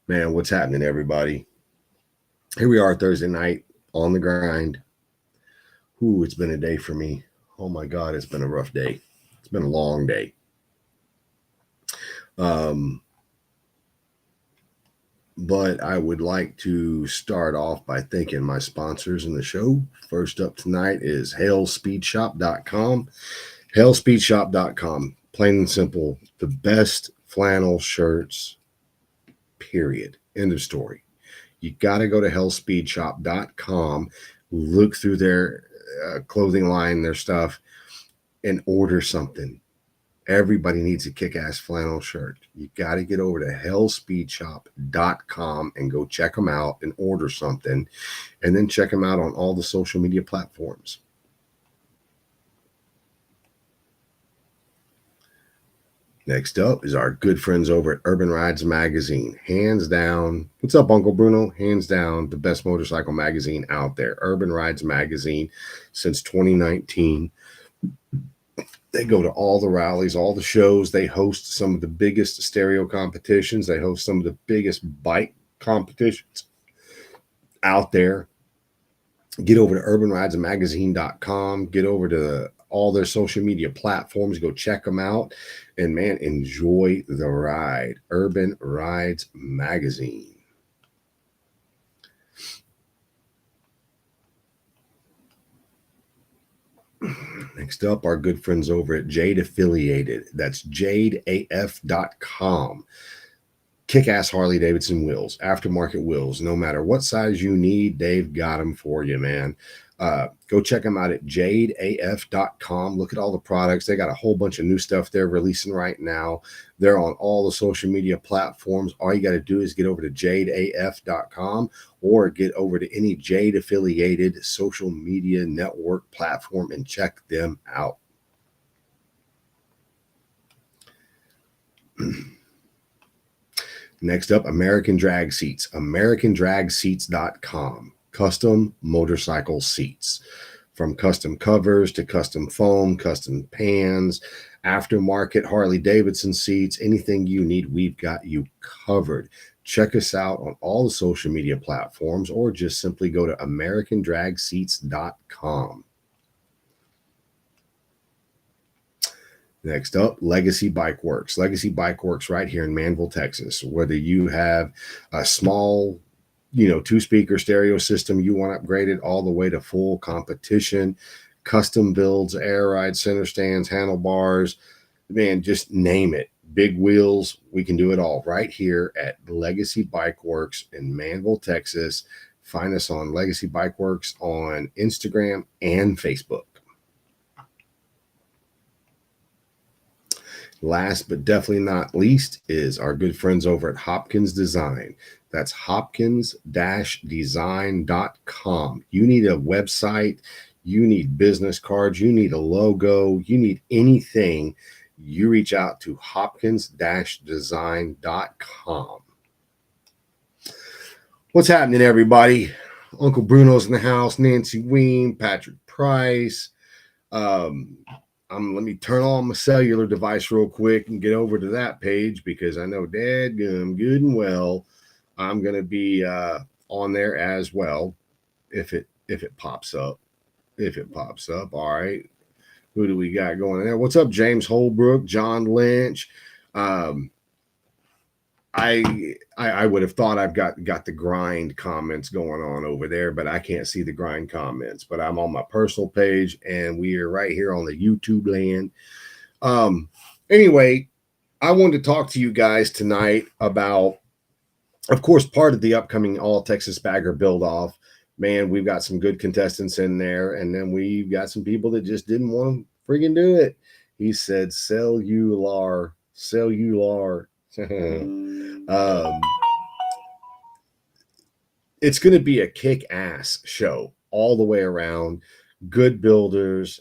Man, what's happening, everybody? Here we are Thursday night on the grind. Ooh, it's been a day for me. Oh my God, it's been a rough day. It's been a long day. Um, but I would like to start off by thanking my sponsors in the show. First up tonight is hailspeedshop.com. Hailspeedshop.com. Plain and simple, the best flannel shirts, period. End of story. You got to go to hailspeedshop.com, look through their clothing line, their stuff, and order something. Everybody needs a kick-ass flannel shirt. You got to get over to hailspeedshop.com and go check them out and order something, and then check them out on all the social media platforms. Next up is our good friends over at Urban Rides Magazine. Hands down, what's up, Uncle Bruno? Hands down, the best motorcycle magazine out there. Urban Rides Magazine since 2019. They go to all the rallies, all the shows. They host some of the biggest stereo competitions. They host some of the biggest bike competitions out there. Get over to urbanridesmagazine.com. Get over to all their social media platforms. Go check them out. And man, enjoy the ride. Urban Rides Magazine. Next up, our good friends over at Jade Affiliated. That's jadeaf.com. Kick-ass Harley Davidson wheels, aftermarket wheels. No matter what size you need, they've got them for you, man. Go check them out at jadeaf.com. Look at all the products. They got a whole bunch of new stuff they're releasing right now. They're on all the social media platforms. All you got to do is get over to jadeaf.com or get over to any Jade affiliated social media network platform and check them out. Next up, American Drag Seats, americandragseats.com. Custom motorcycle seats, from custom covers to custom foam, custom pans, aftermarket Harley Davidson seats, anything you need, we've got you covered. Check us out on all the social media platforms or just simply go to americandragseats.com. Next up, Legacy Bike Works. Legacy Bike Works right here in Manville, Texas. Whether you have a small, two-speaker stereo system you want upgraded all the way to full competition, custom builds, air ride, center stands, handlebars, man, just name it. Big wheels, we can do it all right here at Legacy Bike Works in Manville, Texas. Find us on Legacy Bike Works on Instagram and Facebook. Last but definitely not least is our good friends over at Hopkins Design. That's hopkins-design.com. You need a website, you need business cards, you need a logo, you need anything, you reach out to hopkins-design.com. What's happening, everybody? Uncle Bruno's in the house, Nancy Weem, Patrick Price. Let me turn on my cellular device real quick and get over to that page because I know dadgum good and well I'm going to be on there as well if it pops up. If it pops up, all right. Who do we got going there? What's up, James Holbrook, John Lynch? I would have thought I've got the grind comments going on over there, but I can't see the grind comments. But I'm on my personal page, and we are right here on the YouTube land. Anyway, I wanted to talk to you guys tonight about, of course, part of the upcoming All Texas Bagger Build-Off. Man, we've got some good contestants in there, and then we've got some people that just didn't want to friggin' do it. He said, cellular. It's going to be a kick-ass show all the way around. Good builders,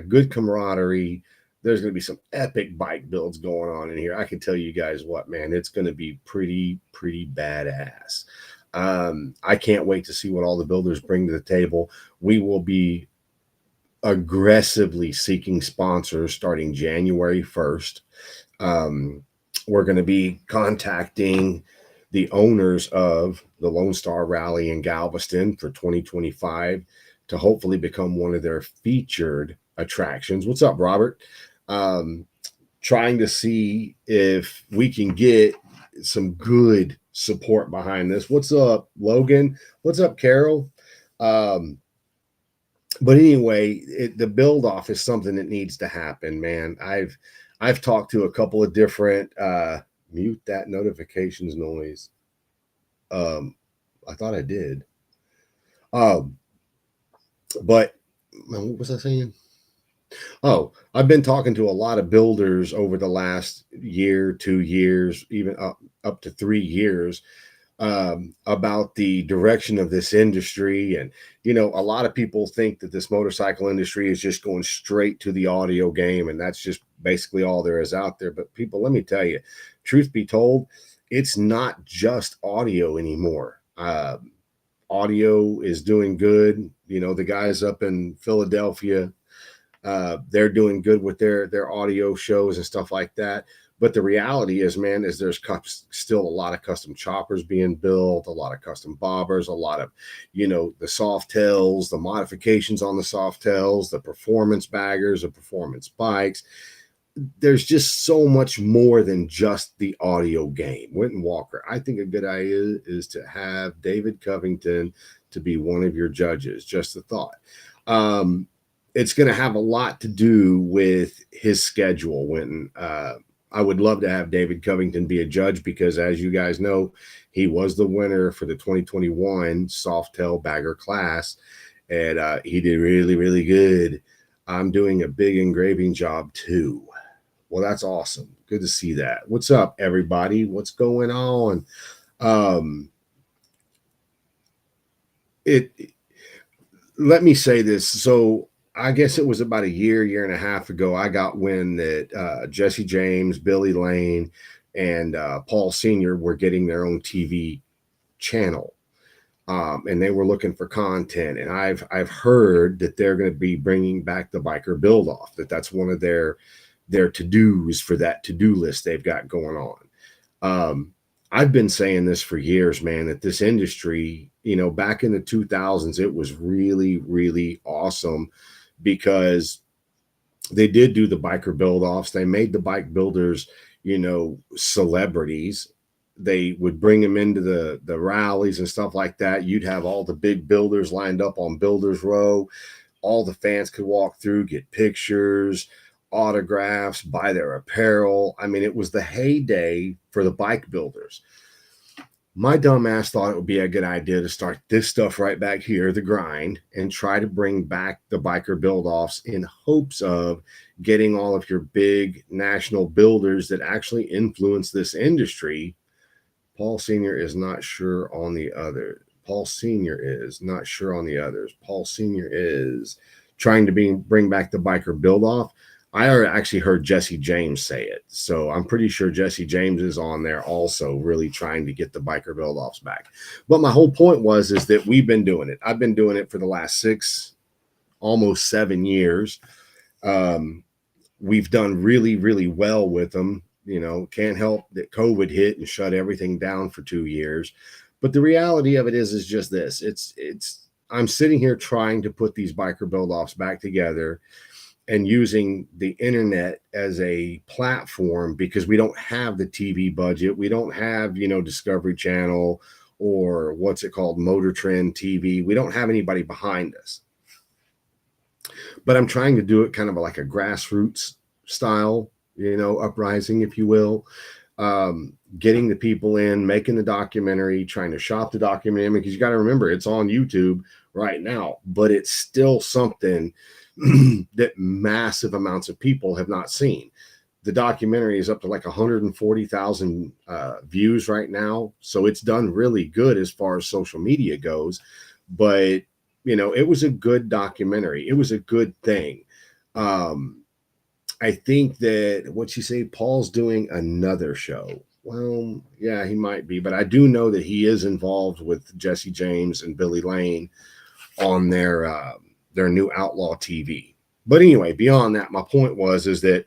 good camaraderie. There's going to be some epic bike builds going on in here. I can tell you guys what, man, it's going to be pretty badass. I can't wait to see what all the builders bring to the table. We will be aggressively seeking sponsors starting January 1st. We're going to be contacting the owners of the Lone Star Rally in Galveston for 2025 to hopefully become one of their featured attractions. What's up, Robert? Trying to see if we can get some good support behind this. What's up, Logan? What's up, Carol? But anyway, the build off is something that needs to happen, man. I've talked to a couple of different mute that notifications noise. I thought I did. But what was I saying? Oh, I've been talking to a lot of builders over the last year, 2 years, even up to 3 years, about the direction of this industry. And, a lot of people think that this motorcycle industry is just going straight to the audio game, and that's just basically all there is out there. But people, let me tell you, truth be told, it's not just audio anymore. Audio is doing good. The guys up in Philadelphia, they're doing good with their audio shows and stuff like that. But the reality is, man, is there's still a lot of custom choppers being built, a lot of custom bobbers, a lot of, the soft tails, the modifications on the soft tails, the performance baggers, the performance bikes. There's just so much more than just the audio game. Winton Walker, I think a good idea is to have David Covington to be one of your judges. Just a thought. It's going to have a lot to do with his schedule, Winton. I would love to have David Covington be a judge because, as you guys know, he was the winner for the 2021 Softail Bagger class, and he did really, really good. I'm doing a big engraving job too. Well, that's awesome. Good to see that. What's up, everybody? What's going on? Let me say this. So I guess it was about a year and a half ago, I got wind that Jesse James, Billy Lane, and Paul Sr. were getting their own TV channel. And they were looking for content. And I've heard that they're going to be bringing back the Biker Build Off, that's one of their to-dos for that to-do list they've got going on. I've been saying this for years, man, that this industry, back in the 2000s, it was really, really awesome because they did do the biker build-offs. They made the bike builders, celebrities. They would bring them into the rallies and stuff like that. You'd have all the big builders lined up on Builders Row. All the fans could walk through, get pictures, autographs, buy their apparel. I mean, it was the heyday for the bike builders. My dumb ass thought it would be a good idea to start this stuff right back here, the grind, and try to bring back the biker build-offs in hopes of getting all of your big national builders that actually influence this industry. Paul Sr. is not sure on the other. Paul Sr. is not sure on the others. Paul Sr. is trying to bring back the biker build-off. I actually heard Jesse James say it. So I'm pretty sure Jesse James is on there also, really trying to get the biker build-offs back. But my whole point is that we've been doing it. I've been doing it for the last 6, almost 7 years. We've done really, really well with them. Can't help that COVID hit and shut everything down for 2 years. But the reality of it is just this. I'm sitting here trying to put these biker build-offs back together and using the internet as a platform because we don't have the TV budget. We don't have, Discovery Channel or what's it called, Motor Trend TV. We don't have anybody behind us. But I'm trying to do it kind of like a grassroots style, uprising, if you will. Getting the people in, making the documentary, trying to shop the documentary, because you got to remember it's on YouTube right now, but it's still something that massive amounts of people have not seen. The documentary is up to like 140,000 views right now. So it's done really good as far as social media goes. But, it was a good documentary. It was a good thing. I think that what you say, Paul's doing another show. Well, yeah, he might be. But I do know that he is involved with Jesse James and Billy Lane on their new Outlaw TV. But anyway, beyond that, my point is that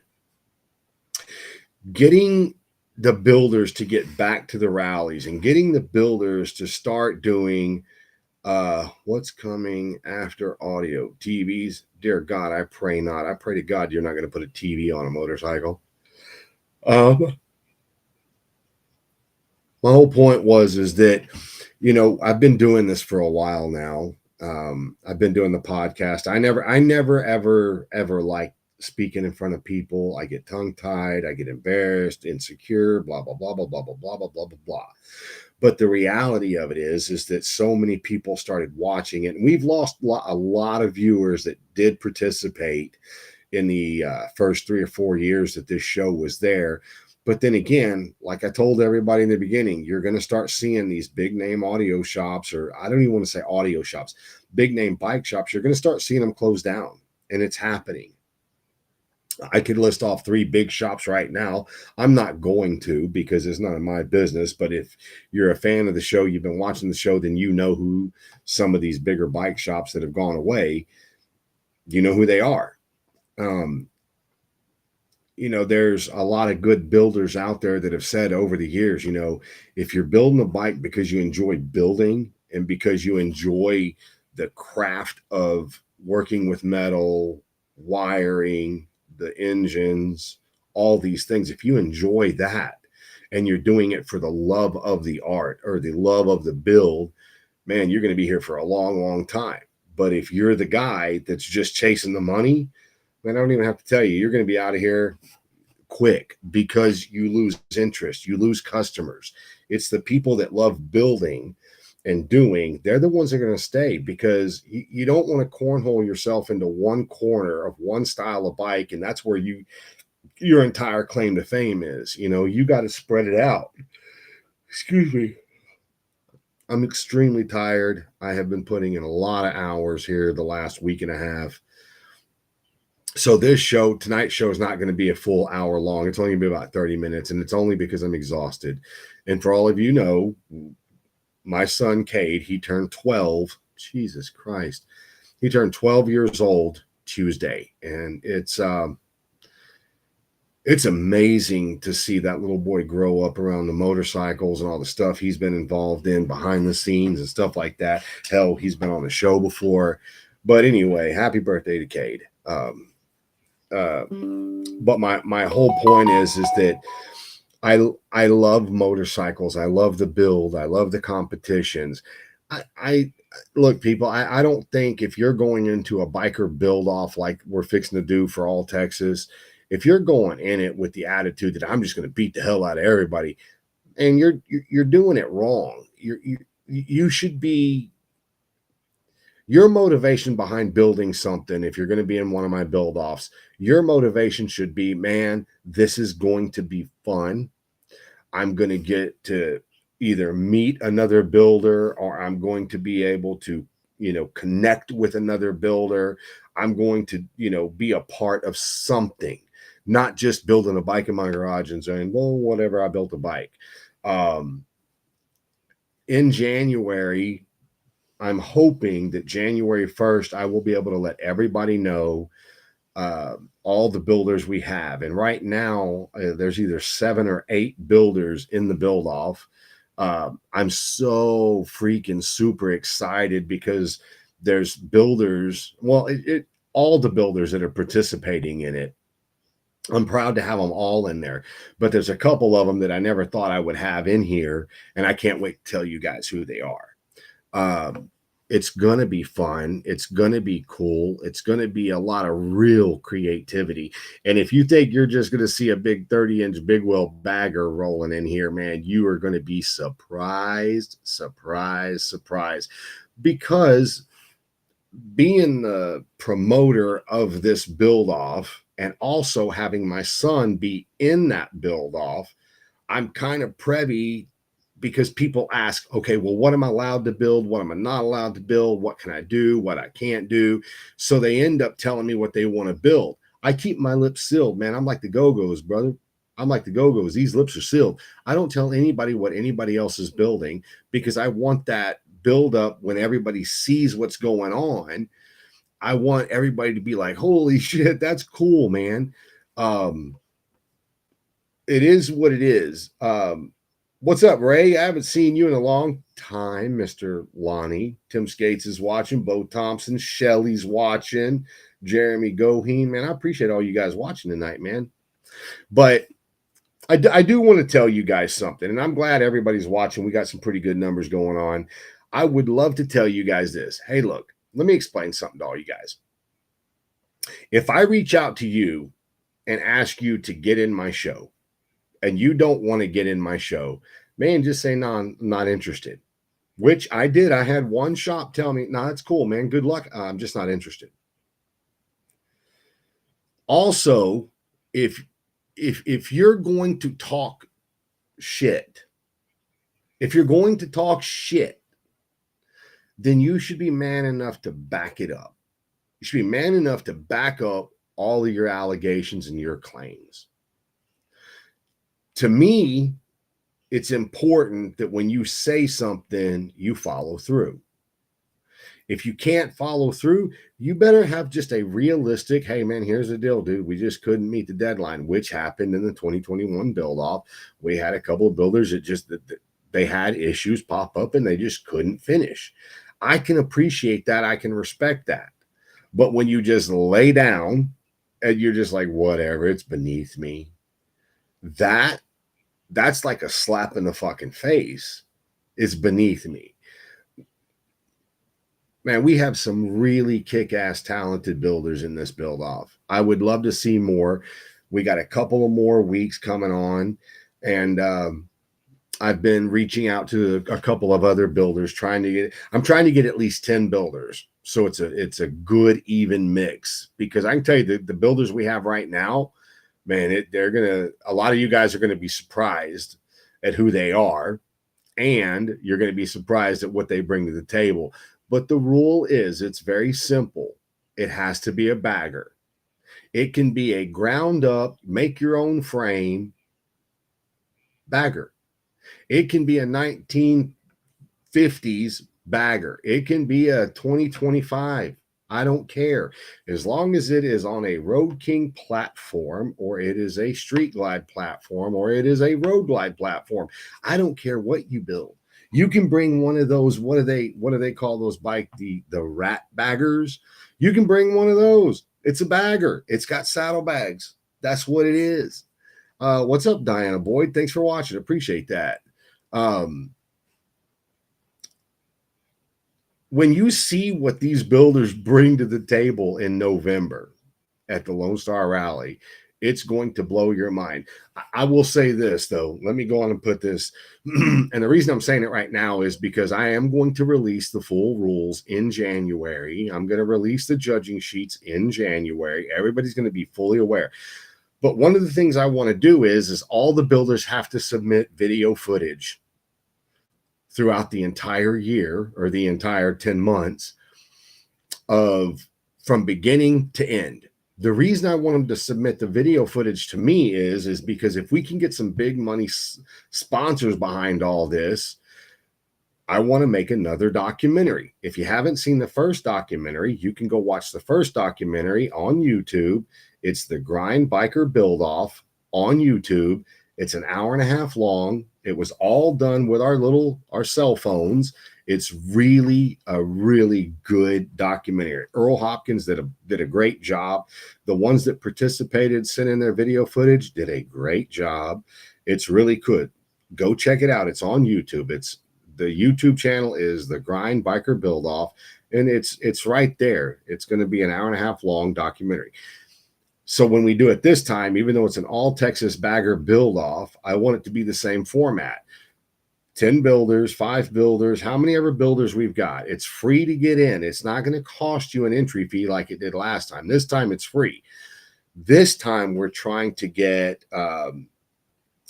getting the builders to get back to the rallies and getting the builders to start doing what's coming after audio TVs. Dear God, I pray not. I pray to God you're not going to put a TV on a motorcycle. My whole point is that, you know, I've been doing this for a while now. I've been doing the podcast. I never ever like speaking in front of people. I get tongue tied. I get embarrassed, insecure, blah blah blah blah blah blah blah blah blah blah blah. But the reality of it is that so many people started watching it, and we've lost a lot of viewers that did participate in the first 3 or 4 years that this show was there. But then again, like I told everybody in the beginning, you're going to start seeing these big name audio shops, or I don't even want to say audio shops, big name bike shops. You're going to start seeing them close down, and it's happening. I could list off 3 big shops right now. I'm not going to, because it's none of my business. But if you're a fan of the show, you've been watching the show, then you know who some of these bigger bike shops that have gone away, you know who they are. You know, there's a lot of good builders out there that have said over the years, you know, if you're building a bike because you enjoy building and because you enjoy the craft of working with metal, wiring, the engines, all these things, if you enjoy that and you're doing it for the love of the art or the love of the build, man, you're going to be here for a long, long time. But if you're the guy that's just chasing the money, man, I don't even have to tell you, you're going to be out of here quick, because you lose interest, you lose customers. It's the people that love building and doing, they're the ones that are going to stay, because you don't want to cornhole yourself into one corner of one style of bike, and that's where your entire claim to fame is. You know, you got to spread it out. Excuse me. I'm extremely tired. I have been putting in a lot of hours here the last week and a half. So tonight's show is not going to be a full hour long. It's only going to be about 30 minutes, and it's only because I'm exhausted. And for all of you know, my son, Cade, he turned 12. Jesus Christ. He turned 12 years old Tuesday. And it's amazing to see that little boy grow up around the motorcycles and all the stuff he's been involved in behind the scenes and stuff like that. Hell, he's been on the show before. But anyway, happy birthday to Cade. But my whole point is that I love motorcycles. I love the build. I love the competitions. I look, people, I don't think if you're going into a biker build off like we're fixing to do for All Texas, if you're going in it with the attitude that I'm just going to beat the hell out of everybody, and you're doing it wrong. You should be, your motivation behind building something, if you're going to be in one of my build offs, your motivation should be, man, this is going to be fun. I'm going to get to either meet another builder, or I'm going to be able to, you know, connect with another builder. I'm going to, you know, be a part of something, not just building a bike in my garage and saying, well, whatever, I built a bike. In January, I'm hoping that January 1st, I will be able to let everybody know all the builders we have. And right now, there's either 7 or 8 builders in the build off. I'm so freaking super excited because there's builders. Well, all the builders that are participating in it, I'm proud to have them all in there. But there's a couple of them that I never thought I would have in here, and I can't wait to tell you guys who they are. It's going to be fun. It's going to be cool. It's going to be a lot of real creativity. And if you think you're just going to see a big 30-inch big wheel bagger rolling in here, man, you are going to be surprised, because being the promoter of this build off and also having my son be in that build off, I'm kind of privy, because people ask, okay, well, what am I allowed to build? What am I not allowed to build? What can I do? What I can't do? So they end up telling me what they want to build. I keep my lips sealed, man. I'm like the Go-Go's, brother. I'm like the Go-Go's. These lips are sealed. I don't tell anybody what anybody else is building, because I want that build up when everybody sees what's going on. I want everybody to be like, holy shit, that's cool, man. it is what it is. What's up, Ray? I haven't seen you in a long time, Mr. Lonnie. Tim Skates is watching. Bo Thompson, Shelly's watching. Jeremy Goheen, man, I appreciate all you guys watching tonight, man. But I do want to tell you guys something, and I'm glad everybody's watching. We got some pretty good numbers going on. I would love to tell you guys this. Hey, look, let me explain something to all you guys. If I reach out to you and ask you to get in my show, and you don't want to get in my show, man, just say, no, I'm not interested. Which I did. I had one shop tell me, no, that's cool, man. Good luck. I'm just not interested. Also, if you're going to talk shit, then you should be man enough to back it up. You should be man enough to back up all of your allegations and your claims. To me, it's important that when you say something, you follow through. If you can't follow through, you better have just a realistic, hey, man, here's the deal, dude. We just couldn't meet the deadline, which happened in the 2021 build-off. We had a couple of builders that they had issues pop up and they just couldn't finish. I can appreciate that. I can respect that. But when you just lay down and you're just like, whatever, it's beneath me, that's like a slap in the fucking face. It's beneath me. Man, we have some really kick-ass talented builders in this build-off. I would love to see more. We got a couple of more weeks coming on, and I've been reaching out to a couple of other builders I'm trying to get at least 10 builders. So it's a good, even mix, because I can tell you the builders we have right now, man, a lot of you guys are going to be surprised at who they are, and you're going to be surprised at what they bring to the table. But the rule is, it's very simple. It has to be a bagger. It can be a ground up, make your own frame bagger. It can be a 1950s bagger. It can be a 2025. I don't care. As long as it is on a Road King platform, or it is a Street Glide platform, or it is a Road Glide platform. I don't care what you build. You can bring one of those, what do they call those bike, the rat baggers? You can bring one of those. It's a bagger. It's got saddlebags. That's what it is. What's up, Diana Boyd? Thanks for watching. Appreciate that. When you see what these builders bring to the table in November at the Lone Star Rally, it's going to blow your mind. I will say this, though. Let me go on and put this. And the reason I'm saying it right now is because I am going to release the full rules in January. I'm going to release the judging sheets in January. Everybody's going to be fully aware. But one of the things I want to do is all the builders have to submit video footage throughout the entire year, or the entire 10 months from beginning to end. The reason I want them to submit the video footage to me is because if we can get some big money sponsors behind all this, I want to make another documentary. If you haven't seen the first documentary, you can go watch the first documentary on YouTube. It's the Grind Biker Build Off on YouTube. It's an hour and a half long. It was all done with our cell phones. It's really a really good documentary. Earl Hopkins did a great job. The ones that participated, sent in their video footage, did a great job. It's really good. Go check it out. It's on YouTube. The YouTube channel is the Grind Biker Build Off, and it's right there. It's going to be an hour and a half long documentary. So when we do it this time, even though it's an all Texas bagger build off, I want it to be the same format. 10 builders, 5 builders, how many ever builders we've got. It's free to get in. It's not going to cost you an entry fee like it did last time. This time it's free. This time we're trying to get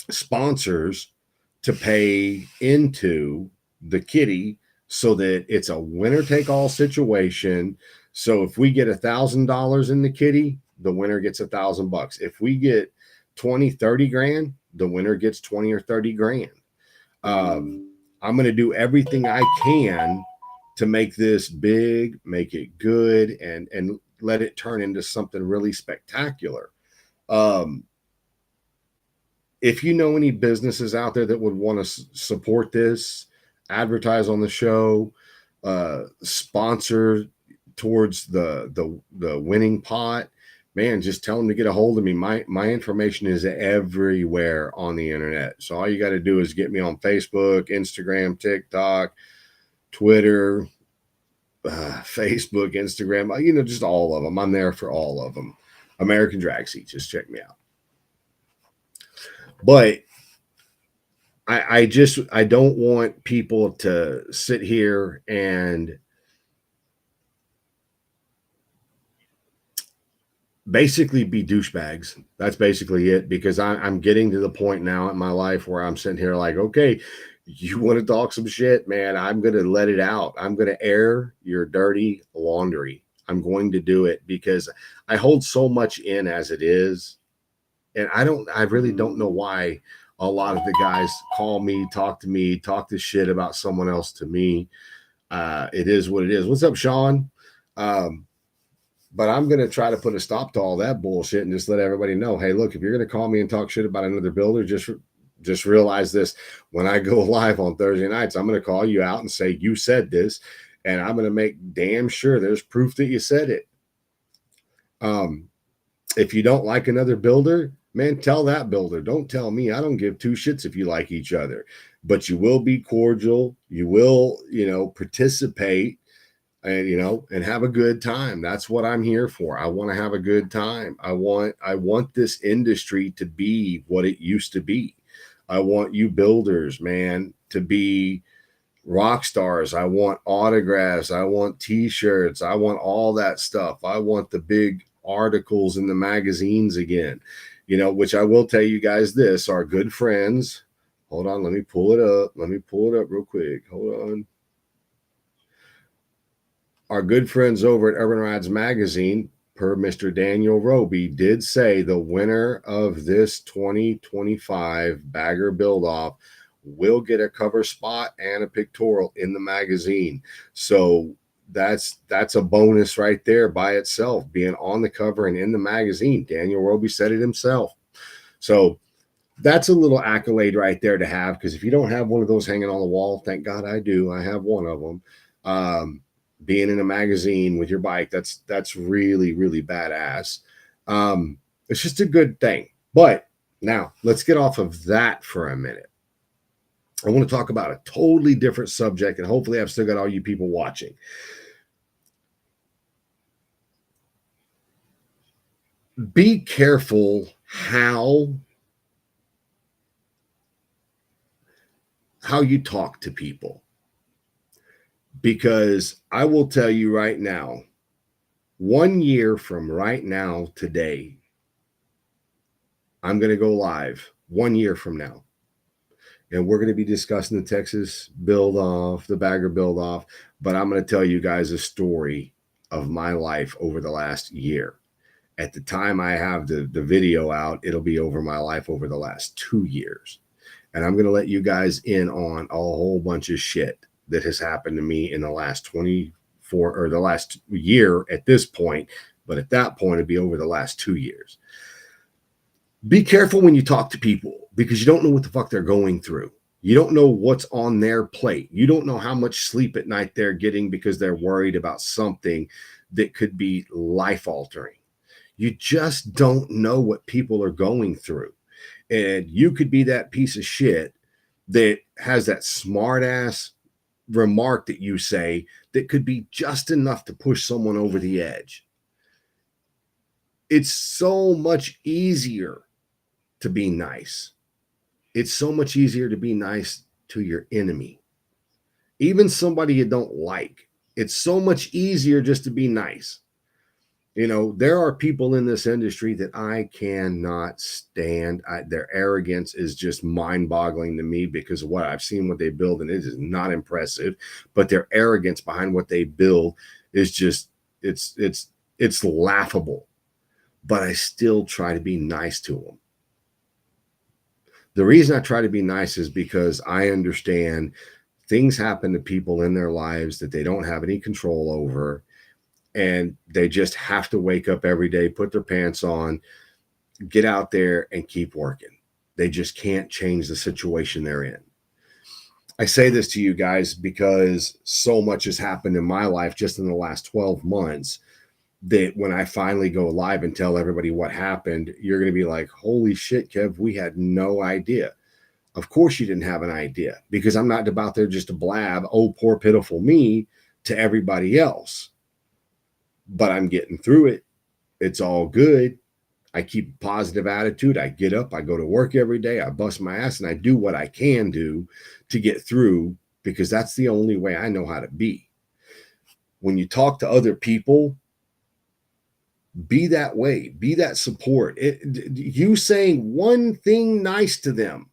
sponsors to pay into the kitty so that it's a winner take all situation. So if we get $1,000 in the kitty, the winner gets $1,000. If we get 20, 30 grand, the winner gets 20 or 30 grand. I'm going to do everything I can to make this big, make it good, and let it turn into something really spectacular. if you know any businesses out there that would want to support this, advertise on the show, sponsor towards the winning pot, man, just tell them to get a hold of me. My information is everywhere on the internet. So all you got to do is get me on Facebook, Instagram, TikTok, Twitter, Facebook, Instagram, just all of them. I'm there for all of them. American Drag Seat, just check me out. But I don't want people to sit here and basically be douchebags. That's basically it, because I'm getting to the point now in my life where I'm sitting here like, okay, you want to talk some shit, man, I'm going to let it out. I'm going to air your dirty laundry. I'm going to do it because I hold so much in as it is. And I really don't know why a lot of the guys call me, talk this shit about someone else to me. It is what it is. What's up, Sean? But I'm going to try to put a stop to all that bullshit and just let everybody know, hey, look, if you're going to call me and talk shit about another builder, just realize this. When I go live on Thursday nights, I'm going to call you out and say, you said this, and I'm going to make damn sure there's proof that you said it. If you don't like another builder, man, tell that builder. Don't tell me. I don't give two shits if you like each other, but you will be cordial. You will, participate and have a good time. That's what I'm here for. I want to have a good time. I want this industry to be what it used to be. I want you builders, man, to be rock stars. I want autographs. I want t-shirts. I want all that stuff. I want the big articles in the magazines again, which I will tell you guys this, our good friends. Hold on. Let me pull it up. Real quick. Hold on. Our good friends over at Urban Rides Magazine, per Mr. Daniel Roby, did say the winner of this 2025 Bagger Build-Off will get a cover spot and a pictorial in the magazine. So that's a bonus right there by itself, being on the cover and in the magazine. Daniel Roby said it himself. So that's a little accolade right there to have, because if you don't have one of those hanging on the wall, thank God I do. I have one of them. Being in a magazine with your bike, that's really, really badass. It's just a good thing. But now let's get off of that for a minute. I want to talk about a totally different subject, and hopefully I've still got all you people watching. Be careful how you talk to people. Because I will tell you right now, 1 year from right now today, I'm going to go live 1 year from now. And we're going to be discussing the Texas build-off, the Bagger build-off. But I'm going to tell you guys a story of my life over the last year. At the time I have the video out, it'll be over my life over the last 2 years. And I'm going to let you guys in on a whole bunch of shit that has happened to me in the last 24 or the last year at this point. But at that point, it'd be over the last 2 years. Be careful when you talk to people, because you don't know what the fuck they're going through. You don't know what's on their plate. You don't know how much sleep at night they're getting because they're worried about something that could be life altering. You just don't know what people are going through. And you could be that piece of shit that has that smart ass remark that you say that could be just enough to push someone over the edge. It's so much easier to be nice. It's so much easier to be nice to your enemy, even somebody you don't like. It's so much easier just to be nice. There are people in this industry that I cannot stand. Their arrogance is just mind-boggling to me because of what I've seen, what they build, and it is not impressive. But their arrogance behind what they build is just, it's laughable. But I still try to be nice to them. The reason I try to be nice is because I understand things happen to people in their lives that they don't have any control over. And they just have to wake up every day, put their pants on, get out there and keep working. They just can't change the situation they're in. I say this to you guys because so much has happened in my life just in the last 12 months that when I finally go live and tell everybody what happened, you're going to be like, holy shit, Kev, we had no idea. Of course you didn't have an idea, because I'm not about there just to blab, oh, poor pitiful me, to everybody else. But I'm getting through it. It's all good. I keep a positive attitude. I get up, I go to work every day, I bust my ass, and I do what I can do to get through, because that's the only way I know how to be. When you talk to other people, be that way, be that support. You saying one thing nice to them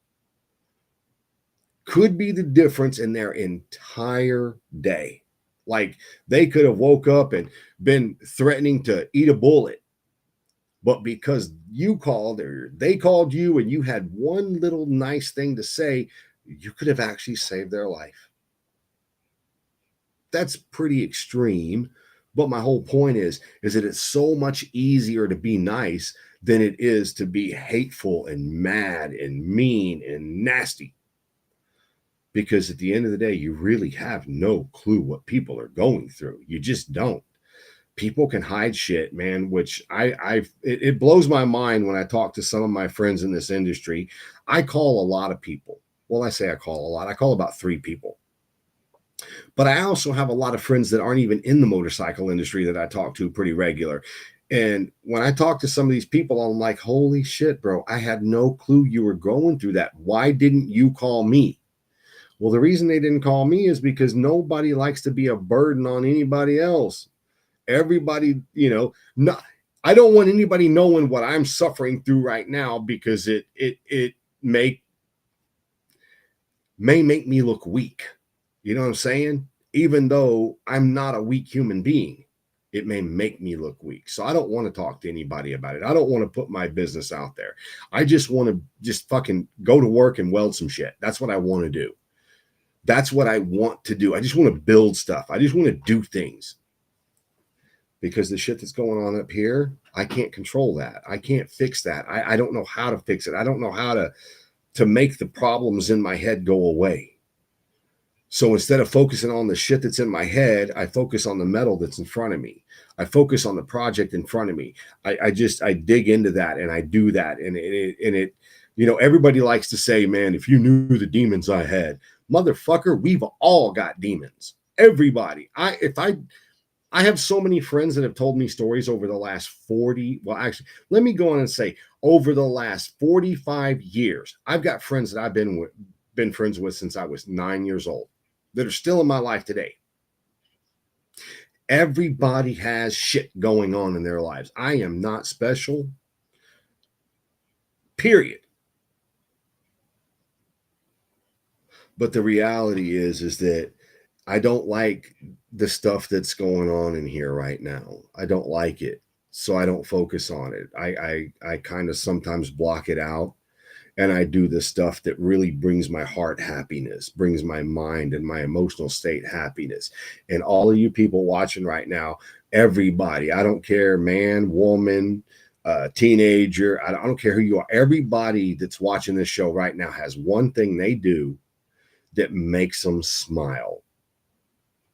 could be the difference in their entire day. Like, they could have woke up and been threatening to eat a bullet, but because you called or they called you and you had one little nice thing to say, you could have actually saved their life. That's pretty extreme. But my whole point is that it's so much easier to be nice than it is to be hateful and mad and mean and nasty. Because at the end of the day, you really have no clue what people are going through. You just don't. People can hide shit, man, which it blows my mind when I talk to some of my friends in this industry. I call a lot of people. Well, I say I call a lot. I call about 3 people. But I also have a lot of friends that aren't even in the motorcycle industry that I talk to pretty regular. And when I talk to some of these people, I'm like, holy shit, bro, I had no clue you were going through that. Why didn't you call me? Well, the reason they didn't call me is because nobody likes to be a burden on anybody else. Everybody, I don't want anybody knowing what I'm suffering through right now, because it may make me look weak. You know what I'm saying? Even though I'm not a weak human being, it may make me look weak. So I don't want to talk to anybody about it. I don't want to put my business out there. I just want to just fucking go to work and weld some shit. That's what I want to do. That's what I want to do. I just want to build stuff. I just want to do things. Because the shit that's going on up here, I can't control that. I can't fix that. I don't know how to fix it. I don't know how to make the problems in my head go away. So instead of focusing on the shit that's in my head, I focus on the metal that's in front of me. I focus on the project in front of me. I dig into that and I do that. And it, everybody likes to say, man, if you knew the demons I had, motherfucker, we've all got demons. Everybody. I have so many friends that have told me stories over the last 40. Well, actually, let me go on and say over the last 45 years, I've got friends that I've been friends with since I was 9 years old that are still in my life today. Everybody has shit going on in their lives. I am not special, period. But the reality is that I don't like the stuff that's going on in here right now. I don't like it. So I don't focus on it. I kind of sometimes block it out. And I do the stuff that really brings my heart happiness, brings my mind and my emotional state happiness. And all of you people watching right now, everybody, I don't care, man, woman, teenager, I don't care who you are. Everybody that's watching this show right now has one thing they do that makes them smile.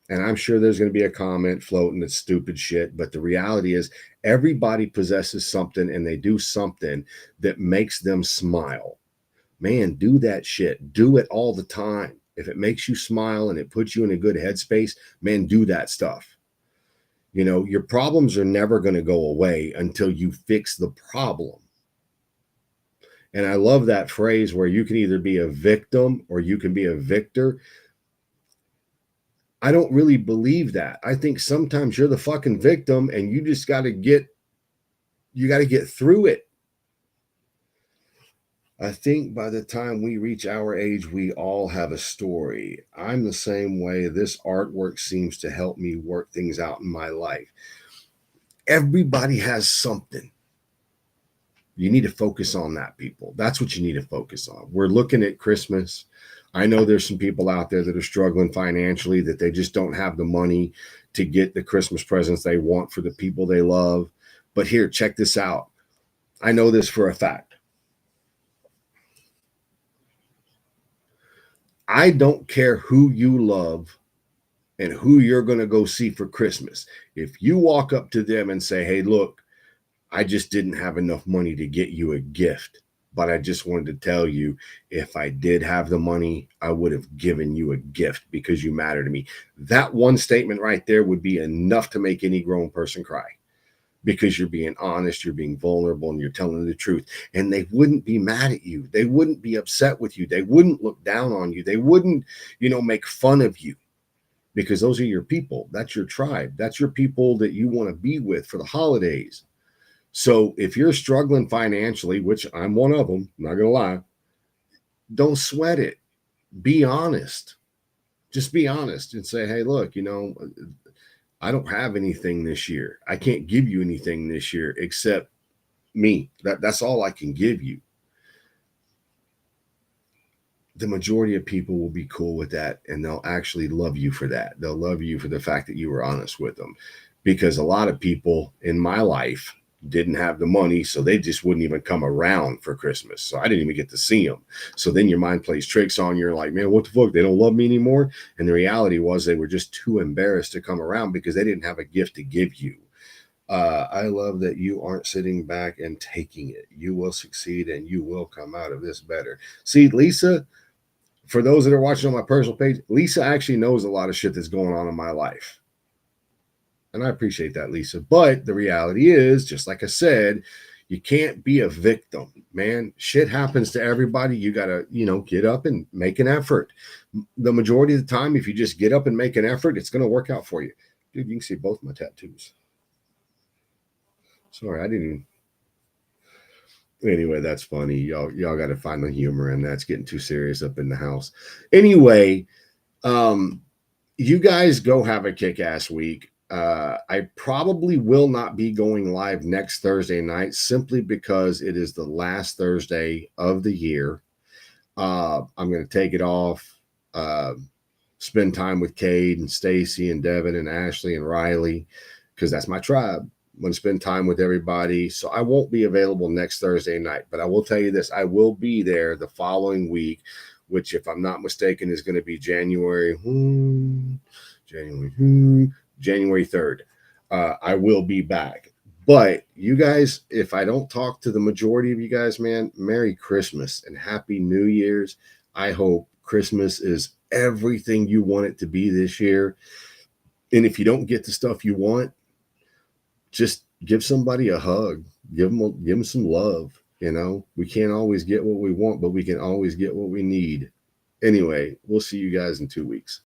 And I'm sure there's going to be a comment floating that's stupid shit. But the reality is everybody possesses something and they do something that makes them smile. Man, do that shit. Do it all the time. If it makes you smile and it puts you in a good headspace, man, do that stuff. Your problems are never going to go away until you fix the problem. And I love that phrase where you can either be a victim or you can be a victor. I don't really believe that. I think sometimes you're the fucking victim and you just got to get through it. I think by the time we reach our age, we all have a story. I'm the same way. This artwork seems to help me work things out in my life. Everybody has something. You need to focus on that, people. That's what you need to focus on. We're looking at Christmas. I know there's some people out there that are struggling financially, that they just don't have the money to get the Christmas presents they want for the people they love. But here, check this out. I know this for a fact. I don't care who you love and who you're going to go see for Christmas. If you walk up to them and say, hey, look, I just didn't have enough money to get you a gift, but I just wanted to tell you, if I did have the money, I would have given you a gift because you matter to me. That one statement right there would be enough to make any grown person cry, because you're being honest, you're being vulnerable, and you're telling the truth. And they wouldn't be mad at you. They wouldn't be upset with you. They wouldn't look down on you. They wouldn't, make fun of you, because those are your people. That's your tribe. That's your people that you want to be with for the holidays. So if you're struggling financially, which I'm one of them, I'm not going to lie, don't sweat it. Be honest. Just be honest and say, hey, look, I don't have anything this year. I can't give you anything this year except me. That's all I can give you. The majority of people will be cool with that, and they'll actually love you for that. They'll love you for the fact that you were honest with them, because a lot of people in my life didn't have the money, so they just wouldn't even come around for Christmas. So I didn't even get to see them. So then your mind plays tricks on you. You're like, man, what the fuck? They don't love me anymore. And the reality was they were just too embarrassed to come around because they didn't have a gift to give you. I love that you aren't sitting back and taking it. You will succeed and you will come out of this better. See, Lisa, for those that are watching on my personal page, Lisa actually knows a lot of shit that's going on in my life. And I appreciate that, Lisa. But the reality is, just like I said, you can't be a victim, man. Shit happens to everybody. You got to, get up and make an effort. The majority of the time, if you just get up and make an effort, it's going to work out for you. Dude, you can see both my tattoos. Sorry, I didn't even. Anyway, that's funny. Y'all got to find the humor, and that's getting too serious up in the house. Anyway, you guys go have a kick-ass week. I probably will not be going live next Thursday night, simply because it is the last Thursday of the year. I'm going to take it off, spend time with Cade and Stacy and Devin and Ashley and Riley, because that's my tribe. I'm going to spend time with everybody. So I won't be available next Thursday night, but I will tell you this. I will be there the following week, which, if I'm not mistaken, is going to be January 3rd. I will be back. But you guys, if I don't talk to the majority of you guys, man, Merry Christmas and Happy New Year's. I hope Christmas is everything you want it to be this year. And if you don't get the stuff you want, just give somebody a hug. Give them some love. We can't always get what we want, but we can always get what we need. Anyway, we'll see you guys in 2 weeks.